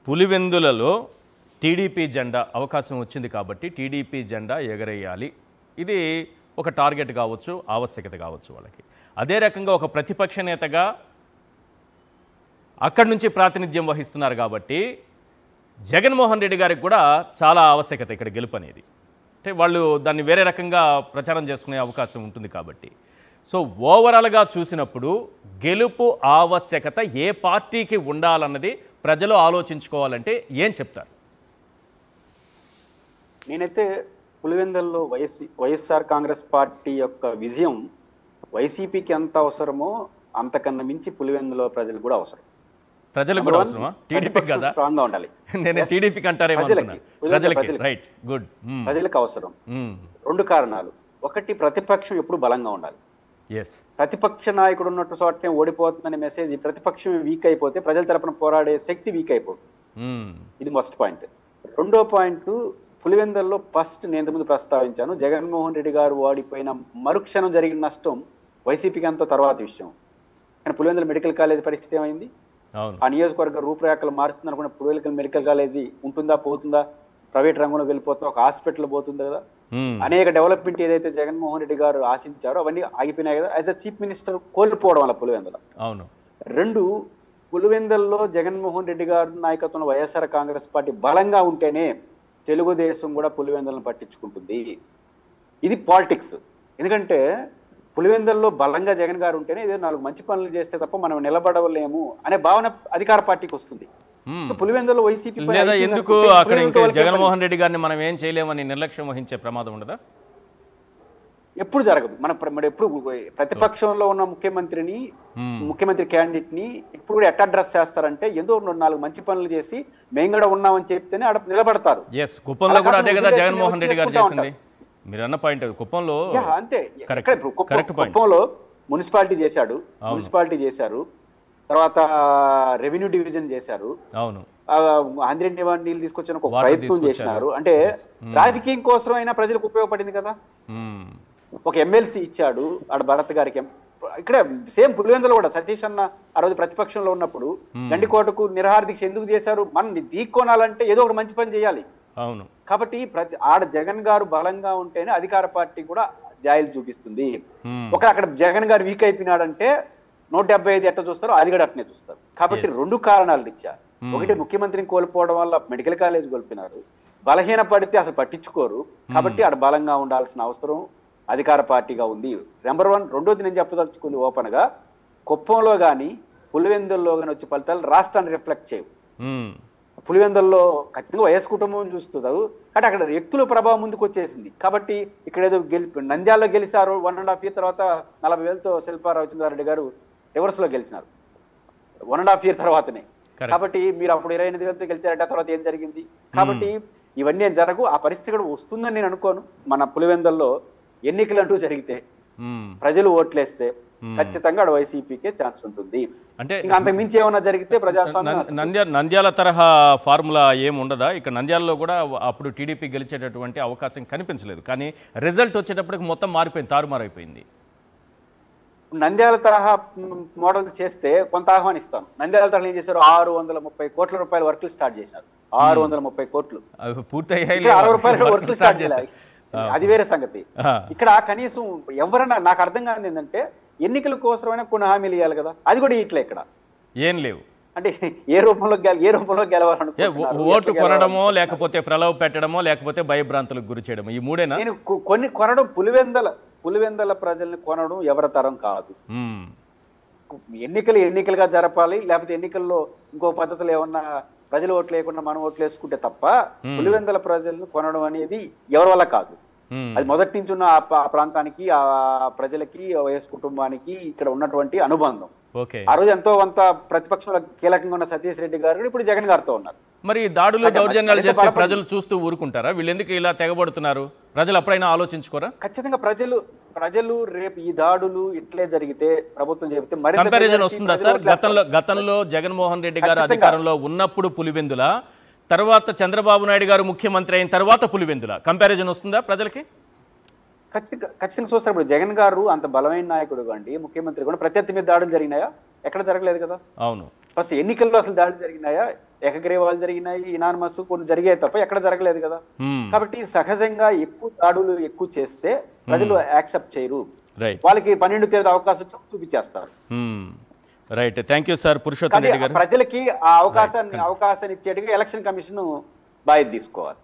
పులివెందులలో TDP జెండా అవకాశం వచ్చింది కాబట్టి టీడీపీ జెండా ఎగరేయాలి. ఇది ఒక టార్గెట్ కావచ్చు, ఆవశ్యకత కావచ్చు వాళ్ళకి. అదే రకంగా ఒక ప్రతిపక్ష నేతగా అక్కడి నుంచి ప్రాతినిధ్యం వహిస్తున్నారు కాబట్టి జగన్మోహన్ రెడ్డి గారికి కూడా చాలా ఆవశ్యకత ఇక్కడ గెలుపు అనేది. అంటే వాళ్ళు దాన్ని వేరే రకంగా ప్రచారం చేసుకునే అవకాశం ఉంటుంది కాబట్టి. సో ఓవరాల్గా చూసినప్పుడు గెలుపు ఆవశ్యకత ఏ పార్టీకి ఉండాలన్నది ప్రజలు ఆలోచించుకోవాలంటే ఏం చెప్తారు? నేనైతే పులివెందుల్లో వైఎస్ఆర్ కాంగ్రెస్ పార్టీ యొక్క విజయం వైసీపీకి ఎంత అవసరమో అంతకన్నా మించి పులివెందులో ప్రజలు కూడా అవసరం. ప్రజలకు కూడా అవసరమా? టీడీపీకి కదా, స్ట్రాంగ్ గా ఉండాలి. నేను టీడీపీకి అంటారేమో అనుకున్నా. ప్రజలకి రైట్, గుడ్. ప్రజలకు అవసరం. రెండు కారణాలు. ఒకటి, ప్రతిపక్షం ఎప్పుడు బలంగా ఉండాలి. ప్రతిపక్ష నాయకుడు ఉన్నట్టు చోటనే ఓడిపోతుందనే మెసేజ్, ప్రతిపక్షం వీక్ అయిపోతే ప్రజల తరపున పోరాడే శక్తి వీక్ అయిపోతుంది. ఇది ఫస్ట్ పాయింట్. రెండో పాయింట్, పులివెందుల్లో ఫస్ట్ నేను ముందు ప్రస్తావించాను, జగన్మోహన్ రెడ్డి గారు ఓడిపోయిన మరుక్షణం జరిగిన నష్టం వైసీపీకి అంతా తర్వాత విషయం. కానీ పులివెందుల మెడికల్ కాలేజ్ పరిస్థితి ఏమైంది? ఆ నియోజకవర్గ రూపురేఖలు మారుస్తుంది అనుకున్న పులివెందుల మెడికల్ కాలేజీ ఉంటుందా, పోతుందా? ప్రైవేట్ రంగంలో వెళ్ళిపోతుందా? ఒక హాస్పిటల్ పోతుంది కదా. అనేక డెవలప్మెంట్ ఏదైతే జగన్మోహన్ రెడ్డి గారు ఆశించారో అవన్నీ ఆగిపోయినాయి కదా. యాజ్ అ చీఫ్ మినిస్టర్ కోల్పోవడం వల్ల పులివెందుల. రెండు, పులివెందుల్లో జగన్మోహన్ రెడ్డి గారు నాయకత్వంలో వైఎస్ఆర్ కాంగ్రెస్ పార్టీ బలంగా ఉంటేనే తెలుగుదేశం కూడా పులివెందులను పట్టించుకుంటుంది. ఇది పాలిటిక్స్. ఎందుకంటే పులివెందుల్లో బలంగా జగన్ గారు ఉంటేనే ఏదో 4 మంచి పనులు చేస్తే తప్ప మనం నిలబడలేము అనే భావన అధికార పార్టీకి వస్తుంది. పులివెందులో వైసీపీ ఎందుకు అక్కడ ఇంకా జగన్మోహన్ రెడ్డి గారిని మనం ఏం చేయలేమని నిర్లక్ష్యం వహించే ప్రమాదం ఉండదా? ఎప్పుడు జరగదు. మనం ఎప్పుడు ప్రతిపక్షంలో ఉన్న ముఖ్యమంత్రి క్యాండిడేట్ ని ఇప్పుడు కూడా ఎట్లా అడ్రస్ చేస్తారంటే, ఏదో 4 మంచి పనులు చేసి మేము కూడా ఉన్నామని చెప్తేనే ఆడ నిలబడతారు. కుప్పంలో కూడా అదే కదా జగన్మోహన్ రెడ్డి గారు చేసింది. మీరు అన్న పాయింట్ కుప్పంలో అంతే. కుప్పంలో మున్సిపాలిటీ చేశారు, తర్వాత రెవెన్యూ డివిజన్ చేశారు, అవును, ఆంధ్ర నీళ్ళు తీసుకొచ్చిన ఒక ప్రయత్నం చేసినారు. అంటే రాజకీయం కోసం అయినా ప్రజలకు ఉపయోగపడింది కదా. ఒక ఎమ్మెల్సీ ఇచ్చాడు ఆడ భరత్ గారికి. ఇక్కడ సేమ్ పులివెందులో కూడా సతీష్ అన్న ఆ రోజు ప్రతిపక్షంలో ఉన్నప్పుడు గండికోటకు నిరాహార దీక్ష ఎందుకు చేశారు? మన దీక్కోనాలంటే ఏదో ఒక మంచి పని చేయాలి. అవును. కాబట్టి ఆడ జగన్ గారు బలంగా ఉంటేనే అధికార పార్టీ కూడా జాయిలు చూపిస్తుంది. అక్కడ జగన్ గారు వీక్ అయిపోయినాడంటే 175 ఎట్లా చూస్తారో అది కూడా అట్నే చూస్తారు. కాబట్టి 2 కారణాలు ఇచ్చారు. ఒకటి, ముఖ్యమంత్రిని కోల్పోవడం వల్ల మెడికల్ కాలేజ్ కోల్పోయినారు. బలహీన పడితే అసలు పట్టించుకోరు. కాబట్టి ఆడ బలంగా ఉండాల్సిన అవసరం అధికార పార్టీగా ఉంది. నెంబర్ 1. రెండోది నేను చెప్పదలుచుకుంది ఓపెన్ గా, కుప్పంలో కానీ పులివెందుల్లో కానీ వచ్చే ఫలితాలు రాష్ట్రాన్ని రిఫ్లెక్ట్ చేయవు. పులివెందుల్లో ఖచ్చితంగా వైఎస్ కుటుంబం చూస్తున్నారు కాబట్టి అక్కడ వ్యక్తుల ప్రభావం ముందుకు వచ్చేసింది. కాబట్టి ఇక్కడ ఏదో నంద్యాలలో గెలిచారు 1.5 year తర్వాత 40,000తో శిల్పా రవిచంద్రారెడ్డి గారు రివర్స్ లో గెలిచినారు 1.5 year తర్వాతనే. కాబట్టి మీరు అప్పుడు 28,000తో గెలిచారంటే తర్వాత ఏం జరిగింది? కాబట్టి ఇవన్నీ ఏం జరగవు. ఆ పరిస్థితి కూడా వస్తుందని నేను అనుకోను. మన పులివెందుల్లో ఎన్నికలు అంటూ జరిగితే ప్రజలు ఓట్లేస్తే ఖచ్చితంగా వైసీపీకే ఛాన్స్ ఉంటుంది. అంటే అంతకు మించి ఏమైనా జరిగితే ప్రజాస్వామ్యం నంద్యాల తరహా ఫార్ములా ఏమి ఉండదా? ఇక్కడ నంద్యాలలో కూడా అప్పుడు టీడీపీ గెలిచేటటువంటి అవకాశం కనిపించలేదు, కానీ రిజల్ట్ వచ్చేటప్పటికి మొత్తం మారిపోయింది, తారుమారైపోయింది. నంద్యాల తరహా మోడల్ చేస్తే కొంత ఆహ్వానిస్తాను. నంద్యాల తరహా ఏం చేశారు? 630 కోట్ల రూపాయల వర్కులు స్టార్ట్ చేశారు. 630 కోట్లు పూర్తయ్యాయి. 60 రూపాయల వర్కులు స్టార్ట్ చేశారు. అది వేరే సంగతి. ఇక్కడ కనీసం ఎవరైనా, నాకు అర్థం కాదు ఏంటంటే, ఎన్నికల కోసమైనా కొన్ని హామీలు ఇవ్వాలి కదా, అది కూడా ఇట్లా ఇక్కడ ఏం లేవు. అంటే ఏ రూపంలో గెలవాలనుకో, ఓటు కొనడమో లేకపోతే ప్రలోభ పెట్టడమో లేకపోతే భయభ్రాంతులకు గురి చేయడమో, ఈ మూడేనా? నేను కొన్ని కొనడం, పులివెందుల ప్రజల్ని కొనడం ఎవరి తరం కాదు. ఎన్నికలుగా జరపాలి, లేకపోతే ఎన్నికల్లో ఇంకో పద్ధతులు ఏమన్నా ప్రజలు ఓట్లు లేకుండా మనం ఓట్లు వేసుకుంటే తప్ప పులివెందుల ప్రజలను కొనడం అనేది ఎవరి వల్ల కాదు. అది మొదటి నుంచి ఉన్న ఆ ప్రాంతానికి, ఆ ప్రజలకి, వైఎస్ కుటుంబానికి ఇక్కడ ఉన్నటువంటి అనుబంధం. ఆ రోజు ఎంతో కొంత ప్రతిపక్షంలో కీలకంగా ఉన్న సతీష్ రెడ్డి గారు ఇప్పుడు జగన్ గారితో ఉన్నారు. మరి దాడులు దౌర్జన్యాలు చేస్తే ప్రజలు చూస్తూ ఊరుకుంటారా? వీళ్ళు ఎందుకు ఇలా తెగబడుతున్నారు? ప్రజలు అప్పుడైనా ఆలోచించుకోరా? ఖచ్చితంగా ప్రజలు రేపు ఈ దాడులు ఇట్లే జరిగితే ప్రభుత్వం చెబితే మరి కంపారిజన్ వస్తుందా సార్? గతంలో జగన్మోహన్ రెడ్డి గారు అధికారంలో ఉన్నప్పుడు పులివెందుల, తర్వాత చంద్రబాబు నాయుడు గారు ముఖ్యమంత్రి అయిన తర్వాత పులివెందుల, కంపారిజన్ వస్తుందా ప్రజలకి? ఖచ్చితంగా చూస్తారు. ఇప్పుడు జగన్ గారు అంత బలమైన నాయకుడు కండి, ముఖ్యమంత్రి కూడా ప్రత్యర్థి మీద దాడులు జరిగినాయా? ఎక్కడ జరగలేదు కదా. అవును. ఫస్ట్ ఎన్నికల్లో అసలు దాడులు జరిగినాయా, ఏకగ్రీవాలు జరిగినాయి, ఇనానమస్ కొన్ని జరిగాయి తప్ప ఎక్కడ జరగలేదు కదా. కాబట్టి సహజంగా ఎక్కువ దాడులు ఎక్కువ చేస్తే ప్రజలు యాక్సెప్ట్ చేయరు. వాళ్ళకి 12 తేదీ అవకాశం వచ్చి చూపించేస్తారు. Right, thank you sir Purushottam Reddy garu. ప్రజలకి ఆ అవకాశాన్ని ఇచ్చేట్టుగా ఎలక్షన్ కమిషన్ బాధ్యత తీసుకోవాలి.